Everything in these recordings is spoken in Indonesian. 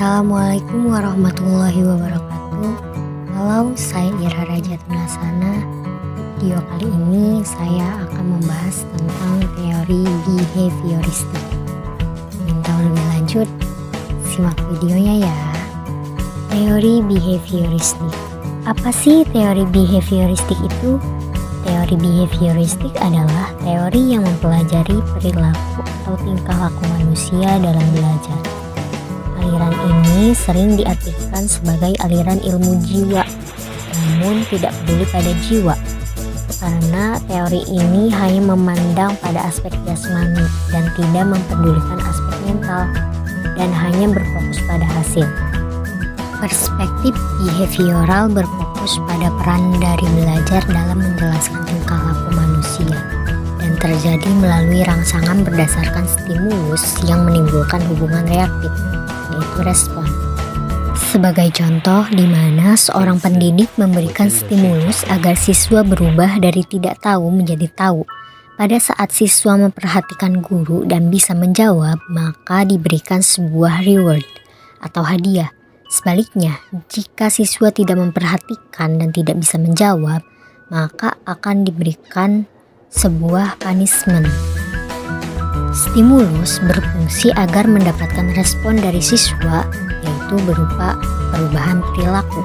Assalamualaikum warahmatullahi wabarakatuh. Halo, saya Ira Raja Tunasana. Video kali ini saya akan membahas tentang teori behavioristik. Ingin tahu lebih lanjut? Simak videonya ya. Teori behavioristik. Apa sih teori behavioristik itu? Teori behavioristik adalah teori yang mempelajari perilaku atau tingkah laku manusia dalam belajar. Aliran ini sering diartikan sebagai aliran ilmu jiwa, namun tidak peduli pada jiwa, karena teori ini hanya memandang pada aspek jasmani dan tidak mempedulikan aspek mental, dan hanya berfokus pada hasil. Perspektif behavioral berfokus pada peran dari belajar dalam menjelaskan tingkah laku manusia, dan terjadi melalui rangsangan berdasarkan stimulus yang menimbulkan hubungan reaktif, yaitu respon. Sebagai contoh, di mana seorang pendidik memberikan stimulus agar siswa berubah dari tidak tahu menjadi tahu. Pada saat siswa memperhatikan guru dan bisa menjawab, maka diberikan sebuah reward atau hadiah. Sebaliknya, jika siswa tidak memperhatikan dan tidak bisa menjawab, maka akan diberikan sebuah punishment. Stimulus berfungsi agar mendapatkan respon dari siswa, yaitu berupa perubahan perilaku.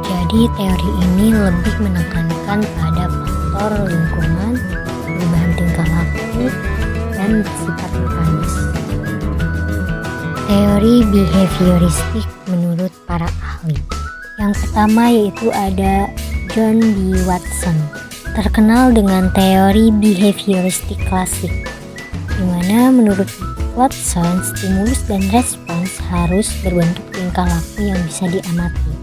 Jadi teori ini lebih menekankan pada faktor lingkungan, perubahan tingkah laku, dan bersifat mekanis. Teori behavioristik menurut para ahli. Yang pertama yaitu ada John B. Watson, terkenal dengan teori behavioristik klasik, di mana menurut Watson, stimulus dan respons harus berbentuk tingkah laku yang bisa diamati.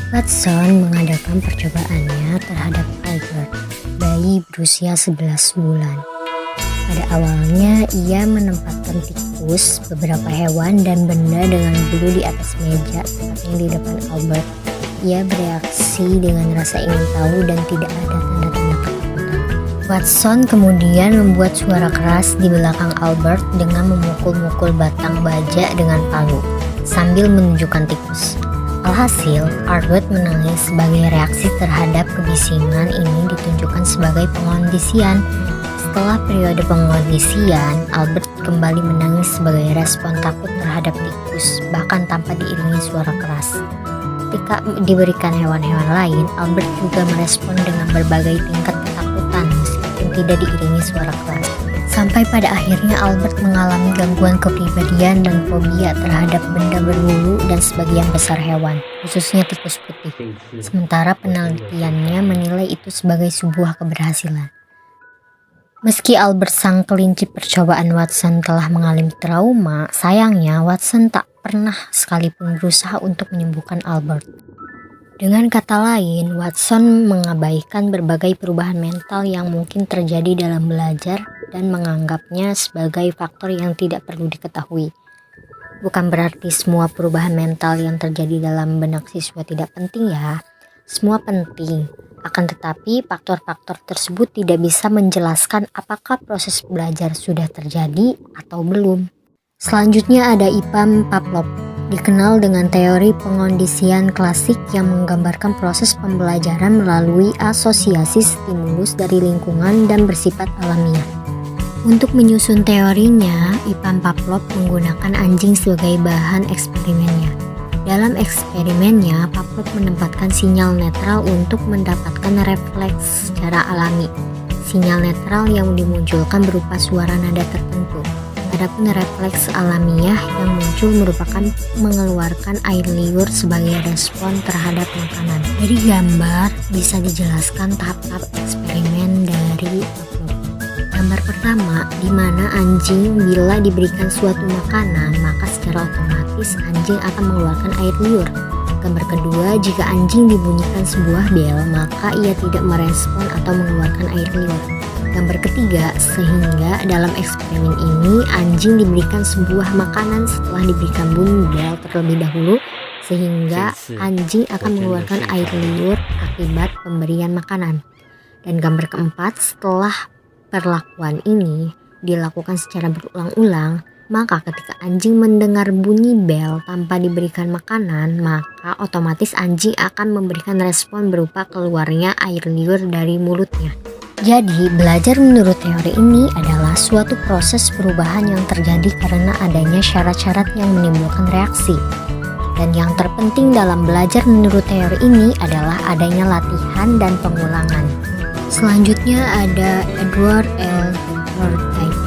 Watson mengadakan percobaannya terhadap Albert, bayi berusia 11 bulan. Pada awalnya, ia menempatkan tikus, beberapa hewan, dan benda dengan bulu di atas meja, tepatnya di depan Albert. Ia bereaksi dengan rasa ingin tahu dan tidak ada tanda-tanda ketakutan. Watson kemudian membuat suara keras di belakang Albert dengan memukul-mukul batang baja dengan palu, sambil menunjukkan tikus. Alhasil, Albert menangis sebagai reaksi terhadap kebisingan ini ditunjukkan sebagai pengondisian. Setelah periode pengondisian, Albert kembali menangis sebagai respon takut terhadap tikus, bahkan tanpa diiringi suara keras. Ketika diberikan hewan-hewan lain, Albert juga merespon dengan berbagai tingkat ketakutan meskipun tidak diiringi suara keras. Sampai pada akhirnya Albert mengalami gangguan kepribadian dan fobia terhadap benda berbulu dan sebagian besar hewan, khususnya tikus putih. Sementara penelitiannya menilai itu sebagai sebuah keberhasilan. Meski Albert sang kelinci percobaan Watson telah mengalami trauma, sayangnya Watson tak pernah sekalipun berusaha untuk menyembuhkan Albert. Dengan kata lain, Watson mengabaikan berbagai perubahan mental yang mungkin terjadi dalam belajar dan menganggapnya sebagai faktor yang tidak perlu diketahui. Bukan berarti semua perubahan mental yang terjadi dalam benak siswa tidak penting ya. Semua penting. Akan tetapi faktor-faktor tersebut tidak bisa menjelaskan apakah proses belajar sudah terjadi atau belum. Selanjutnya ada Ivan Pavlov, dikenal dengan teori pengondisian klasik yang menggambarkan proses pembelajaran melalui asosiasi stimulus dari lingkungan dan bersifat alamiah. Untuk menyusun teorinya, Ivan Pavlov menggunakan anjing sebagai bahan eksperimennya. Dalam eksperimennya, Pavlov menempatkan sinyal netral untuk mendapatkan refleks secara alami. Sinyal netral yang dimunculkan berupa suara nada tertentu. Adapun refleks alamiah yang muncul merupakan mengeluarkan air liur sebagai respon terhadap makanan. Dari gambar bisa dijelaskan tahap-tahap eksperimen dari Pavlov. Gambar pertama, di mana anjing bila diberikan suatu makanan, maka secara otomatis anjing akan mengeluarkan air liur. Gambar kedua, jika anjing dibunyikan sebuah bel, maka ia tidak merespon atau mengeluarkan air liur. Gambar ketiga, sehingga dalam eksperimen ini anjing diberikan sebuah makanan setelah diberikan bunyi bel terlebih dahulu, sehingga anjing akan mengeluarkan air liur akibat pemberian makanan. Dan gambar keempat, setelah perlakuan ini dilakukan secara berulang-ulang, Maka ketika anjing mendengar bunyi bel tanpa diberikan makanan, maka otomatis anjing akan memberikan respon berupa keluarnya air liur dari mulutnya. Jadi, belajar menurut teori ini adalah suatu proses perubahan yang terjadi karena adanya syarat-syarat yang menimbulkan reaksi. Dan yang terpenting dalam belajar menurut teori ini adalah adanya latihan dan pengulangan. Selanjutnya ada Edward L. Thorndike,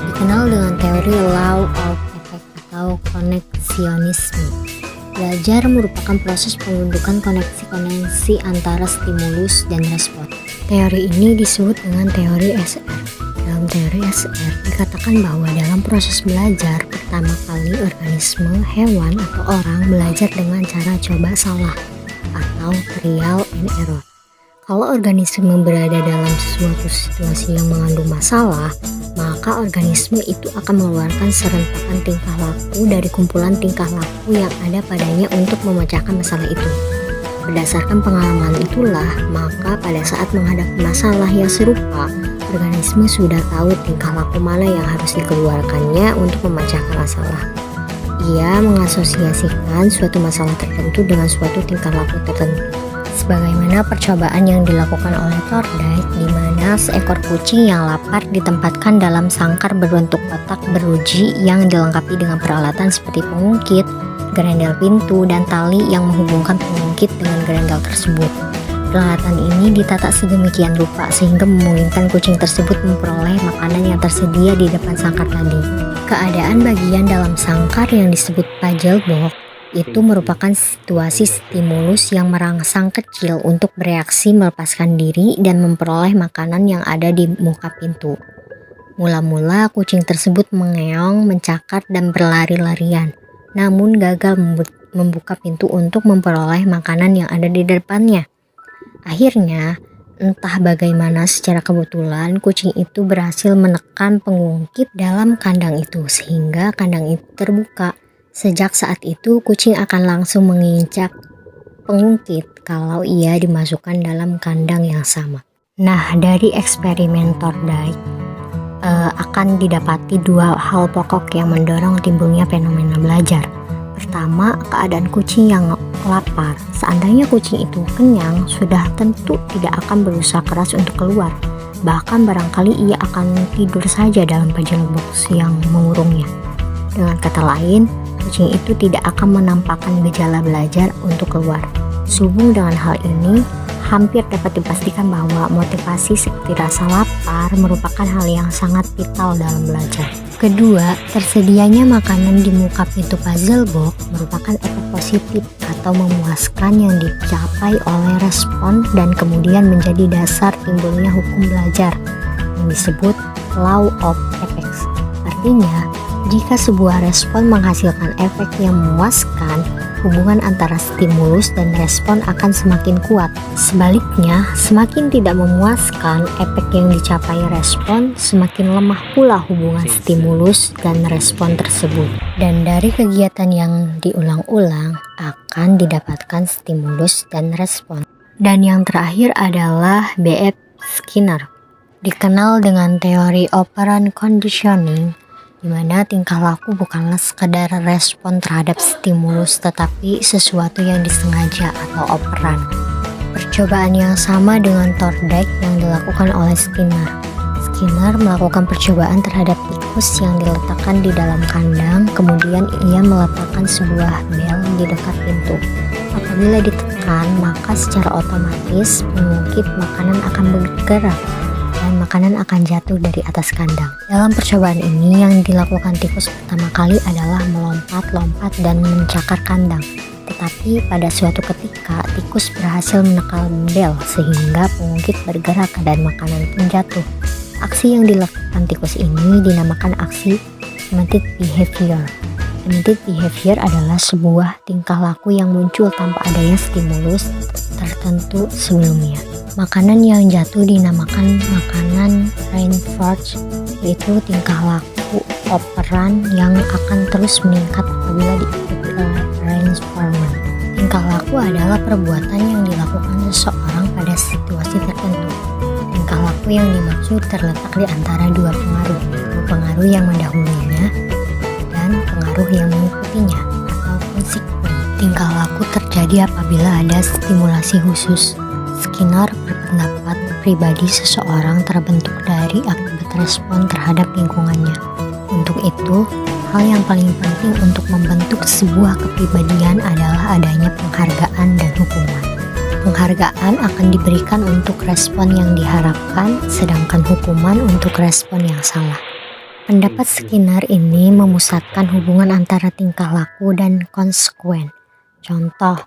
dikenal dengan teori Law of Effect atau koneksionisme. Belajar merupakan proses pembentukan koneksi-koneksi antara stimulus dan respon. Teori ini disebut dengan teori SR. Dalam teori SR dikatakan bahwa dalam proses belajar pertama kali organisme, hewan, atau orang belajar dengan cara coba salah atau trial and error. Kalau organisme berada dalam suatu situasi yang mengandung masalah, maka organisme itu akan mengeluarkan serentakan tingkah laku dari kumpulan tingkah laku yang ada padanya untuk memecahkan masalah itu. Berdasarkan pengalaman itulah, maka pada saat menghadapi masalah yang serupa, organisme sudah tahu tingkah laku mana yang harus dikeluarkannya untuk memecahkan masalah. Ia mengasosiasikan suatu masalah tertentu dengan suatu tingkah laku tertentu. Sebagaimana percobaan yang dilakukan oleh Thorndike, di mana seekor kucing yang lapar ditempatkan dalam sangkar berbentuk kotak beruji yang dilengkapi dengan peralatan seperti pengungkit, gerendel pintu, dan tali yang menghubungkan pengungkit dengan gerendel tersebut. Peralatan ini ditata sedemikian rupa sehingga memungkinkan kucing tersebut memperoleh makanan yang tersedia di depan sangkar tadi. Keadaan bagian dalam sangkar yang disebut puzzle box itu merupakan situasi stimulus yang merangsang kecil untuk bereaksi melepaskan diri dan memperoleh makanan yang ada di muka pintu. Mula-mula kucing tersebut mengeong, mencakar, dan berlari-larian, namun gagal membuka pintu untuk memperoleh makanan yang ada di depannya. Akhirnya, entah bagaimana secara kebetulan kucing itu berhasil menekan pengungkit dalam kandang itu sehingga kandang itu terbuka. Sejak saat itu, kucing akan langsung menginjak pengungkit kalau ia dimasukkan dalam kandang yang sama. Nah, dari eksperimen Thorndike akan didapati dua hal pokok yang mendorong timbulnya fenomena belajar. Pertama, keadaan kucing yang lapar. Seandainya kucing itu kenyang, sudah tentu tidak akan berusaha keras untuk keluar. Bahkan barangkali ia akan tidur saja dalam puzzle box yang mengurungnya. Dengan kata lain, kucing itu tidak akan menampakkan gejala belajar untuk keluar. Sehubung dengan hal ini, hampir dapat dipastikan bahwa motivasi seperti rasa lapar merupakan hal yang sangat vital dalam belajar. Kedua, tersedianya makanan di muka pintu puzzle box merupakan efek positif atau memuaskan yang dicapai oleh respon dan kemudian menjadi dasar timbulnya hukum belajar yang disebut Law of Effects. Artinya, jika sebuah respon menghasilkan efek yang memuaskan, hubungan antara stimulus dan respon akan semakin kuat. Sebaliknya, semakin tidak memuaskan efek yang dicapai respon, semakin lemah pula hubungan stimulus dan respon tersebut. Dan dari kegiatan yang diulang-ulang akan didapatkan stimulus dan respon. Dan yang terakhir adalah B.F. Skinner, dikenal dengan teori operant conditioning, di mana tingkah laku bukanlah sekedar respon terhadap stimulus tetapi sesuatu yang disengaja atau operan. Percobaan yang sama dengan Thorndike yang dilakukan oleh Skinner. Skinner melakukan percobaan terhadap tikus yang diletakkan di dalam kandang, kemudian ia meletakkan sebuah bel di dekat pintu. Apabila ditekan, maka secara otomatis pengungkit makanan akan bergerak dan makanan akan jatuh dari atas kandang. Dalam percobaan ini yang dilakukan tikus pertama kali adalah melompat-lompat dan mencakar kandang. Tetapi pada suatu ketika tikus berhasil menekan bel sehingga pengungkit bergerak dan makanan pun jatuh. Aksi yang dilakukan tikus ini dinamakan aksi immediate behavior. Immediate behavior adalah sebuah tingkah laku yang muncul tanpa adanya stimulus tertentu sebelumnya. Makanan yang jatuh dinamakan makanan reinforced, yaitu tingkah laku operan yang akan terus meningkat apabila diikuti oleh reinforcement. Tingkah laku adalah perbuatan yang dilakukan seseorang pada situasi tertentu. Tingkah laku yang dimaksud terletak di antara dua pengaruh, pengaruh yang mendahulunya dan pengaruh yang mengikutinya atau konsekuen. Tingkah laku terjadi apabila ada stimulasi khusus. Skinner berpendapat pribadi seseorang terbentuk dari akibat respon terhadap lingkungannya. Untuk itu, hal yang paling penting untuk membentuk sebuah kepribadian adalah adanya penghargaan dan hukuman. Penghargaan akan diberikan untuk respon yang diharapkan, sedangkan hukuman untuk respon yang salah. Pendapat Skinner ini memusatkan hubungan antara tingkah laku dan konsekuen. Contoh,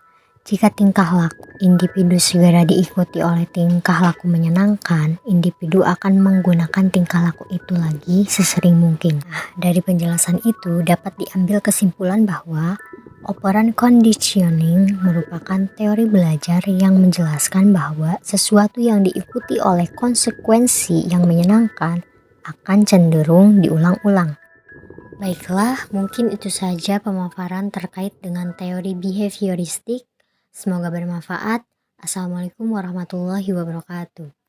jika tingkah laku individu segera diikuti oleh tingkah laku menyenangkan, individu akan menggunakan tingkah laku itu lagi sesering mungkin. Dari penjelasan itu dapat diambil kesimpulan bahwa operant conditioning merupakan teori belajar yang menjelaskan bahwa sesuatu yang diikuti oleh konsekuensi yang menyenangkan akan cenderung diulang-ulang. Baiklah, mungkin itu saja pemaparan terkait dengan teori behavioristik. Semoga bermanfaat. Assalamualaikum warahmatullahi wabarakatuh.